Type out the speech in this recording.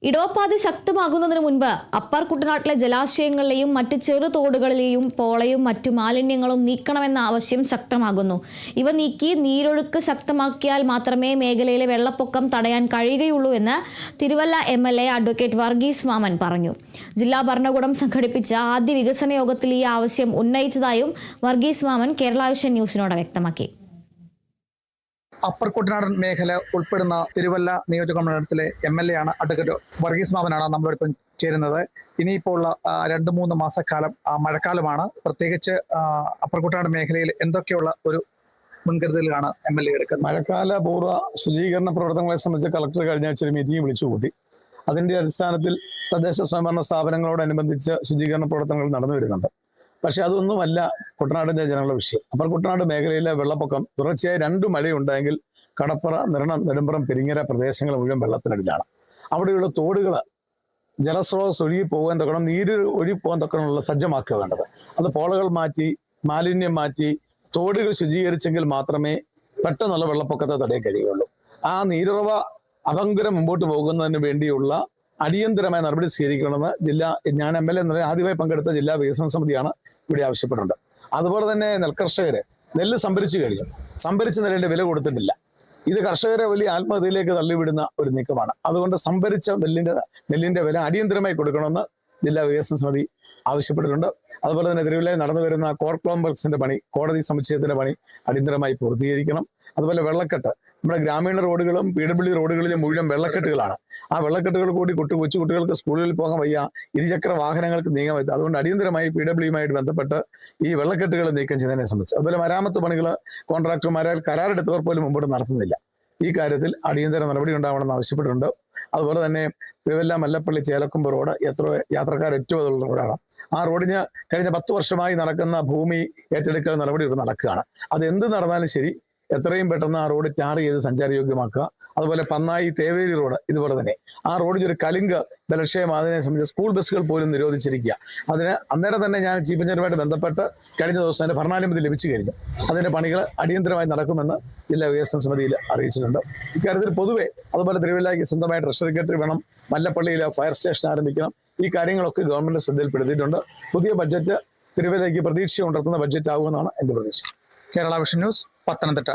ഇടോപ്പാതി ശക്തമാകുന്നതിന് മുൻപ് അപ്പർ കുട്ടനാട്ടിലെ ജലാശയങ്ങളിലെയും മറ്റ് ചെറു തോടുകളിലെയും പോളയും മറ്റു മാലിന്യങ്ങളും നീക്കണമെന്ന ആവശ്യം ശക്തമാകുന്നു. ഇവ നീക്കി നീരൊഴുക്ക് ശക്തമാക്കിയാൽ മാത്രമേ മേഖലയിലെ വെള്ളപ്പൊക്കം തടയാൻ കഴിയുകയുള്ളൂ എന്ന് തിരുവല്ല MLA അഡ്വക്കേറ്റ് വർഗീസ് മാമൻ പറഞ്ഞു. ജില്ലാ ഭരണകൂടം സംഘടിപ്പിച്ച ആദ്യ വികസന യോഗത്തിൽ ഈ ആവശ്യം ഉന്നയിച്ചതായും വർഗീസ് മാമൻ കേരള വിഷൻ ന്യൂസിനോട് വ്യക്തമാക്കി. അപ്പർ കുട്ടനാടൻ മേഖല ഉൾപ്പെടുന്ന തിരുവല്ല നിയോജക മണ്ഡലത്തിലെ MLA ആണ് അഡ്വക്കേറ്റ് വർഗീസ് മാമനാണ് നമ്മളോടൊപ്പം ചേരുന്നത്. ഇനിയിപ്പോൾ ഉള്ള 2-3 മാസക്കാലം മഴക്കാലമാണ്. പ്രത്യേകിച്ച് അപ്പർ കുട്ടനാടൻ മേഖലയിൽ എന്തൊക്കെയുള്ള ഒരു മുൻകരുതലാണ് MLA എടുക്കുന്നത്? മഴക്കാല പൂർവ്വ ശുചീകരണ പ്രവർത്തനങ്ങളെ സംബന്ധിച്ച് കളക്ടർ കഴിഞ്ഞ ആഴ്ച ഒരു മീറ്റിംഗ് വിളിച്ചുകൂട്ടി. അതിന്റെ അടിസ്ഥാനത്തിൽ തദ്ദേശ സ്വയംഭരണ സ്ഥാപനങ്ങളോടനുബന്ധിച്ച് ശുചീകരണ പ്രവർത്തനങ്ങൾ നടന്നു വരുന്നുണ്ട്. പക്ഷെ അതൊന്നുമല്ല കുട്ടനാടിന്റെ ജനങ്ങളുടെ വിഷയം. അപ്പർ കുട്ടനാട് മേഖലയിലെ വെള്ളപ്പൊക്കം തുടർച്ചയായി 2 മഴയുണ്ടായെങ്കിൽ കടപ്പുറ, നിരണം, നെടുമ്പുറം, പെരിങ്ങര പ്രദേശങ്ങൾ മുഴുവൻ വെള്ളത്തിനടിയിലാണ്. അവിടെയുള്ള തോടുകൾ ജലസ്രോതസ് ഒഴുകി പോകാൻ തൊക്കണം, നീര് ഒഴുകി പോകാൻ തൊക്കണമുള്ള സജ്ജമാക്കുക വേണ്ടത്. അത് പോളകൾ മാറ്റി, മാലിന്യം മാറ്റി, തോടുകൾ ശുചീകരിച്ചെങ്കിൽ മാത്രമേ പെട്ടെന്നുള്ള വെള്ളപ്പൊക്കത്തെ തടയാൻ കഴിയുകയുള്ളൂ. ആ നീരുറവ അഭംഗുരം മുമ്പോട്ട് പോകുന്നതിന് വേണ്ടിയുള്ള അടിയന്തരമായ നടപടി സ്വീകരിക്കണമെന്ന് ഞാൻ MLA എന്ന ആദ്യമായി പങ്കെടുത്ത ജില്ലാ വികസന സമിതിയാണ് ഇവിടെ ആവശ്യപ്പെട്ടിട്ടുണ്ട്. അതുപോലെ തന്നെ നെൽകർഷകര് നെല്ല് സംഭരിച്ചു കഴിഞ്ഞു, സംഭരിച്ച നെല്ലിന്റെ വില കൊടുത്തിട്ടില്ല. ഇത് കർഷകരെ വലിയ ആത്മഹത്യയിലേക്ക് തള്ളിവിടുന്ന ഒരു നീക്കമാണ്. അതുകൊണ്ട് സംഭരിച്ച നെല്ലിന്റെ വില അടിയന്തരമായി കൊടുക്കണമെന്ന് ജില്ലാ വികസന സമിതി ആവശ്യപ്പെട്ടിട്ടുണ്ട്. അതുപോലെ തന്നെ തിരുവല്ലയിൽ നടന്നു വരുന്ന കോർ കോംപ്ലക്സിന്റെ പണി, കോടതി സമുച്ചയത്തിന്റെ പണി അടിയന്തരമായി പൂർത്തീകരിക്കണം. അതുപോലെ വെള്ളക്കെട്ട്, നമ്മുടെ ഗ്രാമീണ റോഡുകളും PWD റോഡുകളിലും മുഴുവൻ വെള്ളക്കെട്ടുകളാണ്. ആ വെള്ളക്കെട്ടുകൾ കൂടി കൊച്ചു കുട്ടികൾക്ക് സ്കൂളുകളിൽ പോകാൻ വയ്യ, ഇരുചക്ര വാഹനങ്ങൾക്ക് നീങ്ങാൻ വയ്യ. അതുകൊണ്ട് അടിയന്തരമായി PWDയുമായിട്ട് ബന്ധപ്പെട്ട് ഈ വെള്ളക്കെട്ടുകൾ നീക്കം ചെയ്യുന്നതിനെ സംബന്ധിച്ച്, അതുപോലെ മരാമത്ത് പണികൾ കോൺട്രാക്ടർമാരാൽ കരാറെടുത്തവർ പോലും മുമ്പോട്ട് നടത്തുന്നില്ല. ഈ കാര്യത്തിൽ അടിയന്തര നടപടി ഉണ്ടാവണമെന്ന് ആവശ്യപ്പെട്ടിട്ടുണ്ട്. അതുപോലെ തന്നെ തിരുവല്ല മല്ലപ്പള്ളി ചേലക്കുമ്പ് റോഡ് യാത്രക്കാർ ഏറ്റവും ഉള്ള റോഡാണ്. ആ റോഡിന് കഴിഞ്ഞ 10 വർഷമായി നടക്കുന്ന ഭൂമി ഏറ്റെടുക്കൽ നടപടി ഇവിടെ നടക്കുകയാണ്. അത് എന്ത് നടന്നാലും ശരി, എത്രയും പെട്ടെന്ന് ആ റോഡ് ടാർ ചെയ്ത് സഞ്ചാരയോഗ്യമാക്കുക. അതുപോലെ പന്നായി തേവേരി റോഡ് ഇതുപോലെ തന്നെ ആ റോഡിൽ ഒരു കലുങ്ക് ബലക്ഷയമായതിനെ സംബന്ധിച്ച് സ്കൂൾ ബസ്സുകൾ പോലും നിരോധിച്ചിരിക്കുക. അന്നേരം തന്നെ ഞാൻ ചീഫ് എഞ്ചിനീയറുമായിട്ട് ബന്ധപ്പെട്ട് കഴിഞ്ഞ ദിവസം അതിന്റെ ഭരണാനുമതി ലഭിച്ചു കഴിഞ്ഞു. അതിന്റെ പണികൾ അടിയന്തരമായി നടക്കുമെന്ന് ജില്ലാ വികസന സമിതിയിൽ അറിയിച്ചിട്ടുണ്ട്. ഇക്കാര്യത്തിൽ പൊതുവെ അതുപോലെ തിരുവല്ലയ്ക്ക് സ്വന്തമായി ട്രഷറി സെക്രട്ടറി വേണം, മല്ലപ്പള്ളിയിൽ ഫയർ സ്റ്റേഷൻ ആരംഭിക്കണം. ഈ കാര്യങ്ങളൊക്കെ ഗവൺമെന്റ് ശ്രദ്ധയിൽപ്പെടുത്തിയിട്ടുണ്ട്. പുതിയ ബഡ്ജറ്റ് തിരുവല്ലയ്ക്ക് പ്രതീക്ഷ ഉണർത്തുന്ന ബഡ്ജറ്റ് ആകുമെന്നാണ് എന്റെ പ്രതീക്ഷ. Kerala vision news, Pathanamthitta.